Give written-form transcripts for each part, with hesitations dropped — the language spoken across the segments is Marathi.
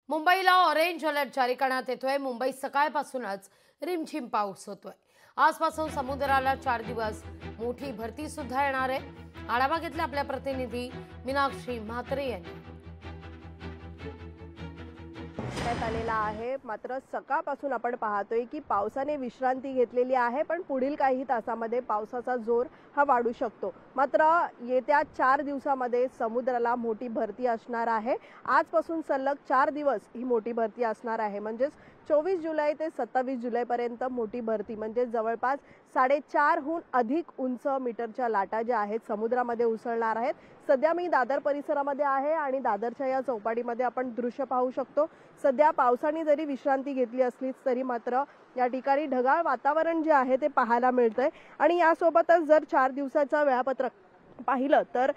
मुंबईला ऑरेंज अलर्ट जारी करण्यात येतोय। मुंबईत सकाळपासूनच रिमझिम पाऊस होतोय। आजपासून समुद्राला 4 दिवस मोठी भरती सुद्धा येणार आहे। आढावा घेतला आपल्या प्रतिनिधी मीनाक्षी म्हात्रे यांनी। आलेला आहे, मात्र सकाळपासून आपण पाहतोय की पावसाने विश्रांती घेतलेली आहे, पण पुढील काही तासामध्ये पावसाचा जोर हा वाढू शकतो। मात्र येत्या 4 दिवसामध्ये समुद्राला मोठी भरती असणार आहे। आजपासून सलग 4 दिवस ही मोठी भरती असणार आहे, म्हणजे 24 जुलै ते 27 जुलै पर्यंत मोठी भरती, म्हणजे जवळपास 4.5 हून अधिक उंच मीटरच्या लाटा ज्या आहेत समुद्रामध्ये उसळणार आहेत। सध्या मी दादर परिसरामध्ये आहे आणि दादरच्या या चौपाटीमध्ये आपण दृश्य पाहू शकतो। सध्या पावसाने जरी विश्रांती घेतली असली तरी मात्र या ठिकाणी ढगाळ वातावरण जे आहे ते पाहायला मिळतंय। आणि यासोबतच जर 4 दिवसाचं वेळापत्रक पाहिलं तर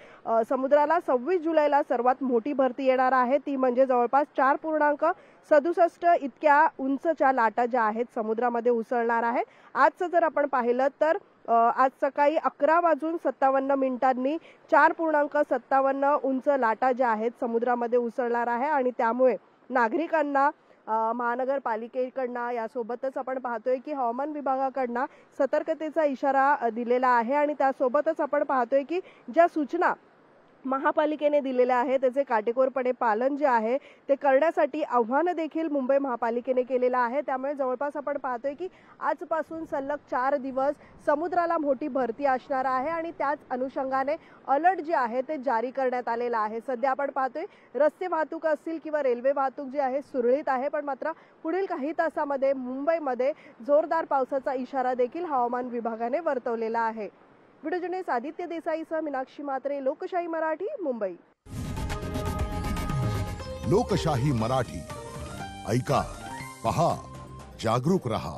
समुद्राला 26 जुलैला सर्वात मोठी भरती येणार आहे, ती म्हणजे जवळपास 4.67 इतक्या उंचच्या लाटा ज्या आहेत समुद्रामध्ये उसळणार आहेत। आजचं जर आपण पाहिलं तर आज सकाळी 11:57 4.57 उंच लाटा ज्या आहेत समुद्रामध्ये उसळणार आहे आणि त्यामुळे नागरिकांना महानगरपालिकेकडनं यासोबतच आपण पाहतोय की हवामान विभागाकडनं सतर्कतेचा इशारा दिलेला आहे आणि त्यासोबतच आपण पाहतोय की ज्या सूचना महापालिकेने दिलेल्या आहे त्याचे काटेकोरपणे पालन जे आहे ते करण्यासाठी आव्हान देखील मुंबई महापालिकेने केलेलं आहे। त्यामुळे जवळपास आपण पाहतोय की आजपासून सलग 4 दिवस समुद्राला मोठी भरती असणार आहे आणि त्याच अनुषंगाने अलर्ट जे आहे ते जारी करण्यात आलेला आहे। सध्या आपण पाहतोय रस्ते वाहतूक असतील किंवा रेल्वे वाहतूक जी आहे सुरळीत आहे, पण मात्र पुढील काही तासामध्ये मुंबईमध्ये जोरदार पावसाचा इशारा देखील हवामान विभागाने वर्तवलेला आहे। व्हिडिओ जर्नलिस्ट आदित्य देसाईसह मीनाक्षी म्हात्रे, लोकशाही मराठी, मुंबई। लोकशाही मराठी ऐका, पहा, जागरूक रहा।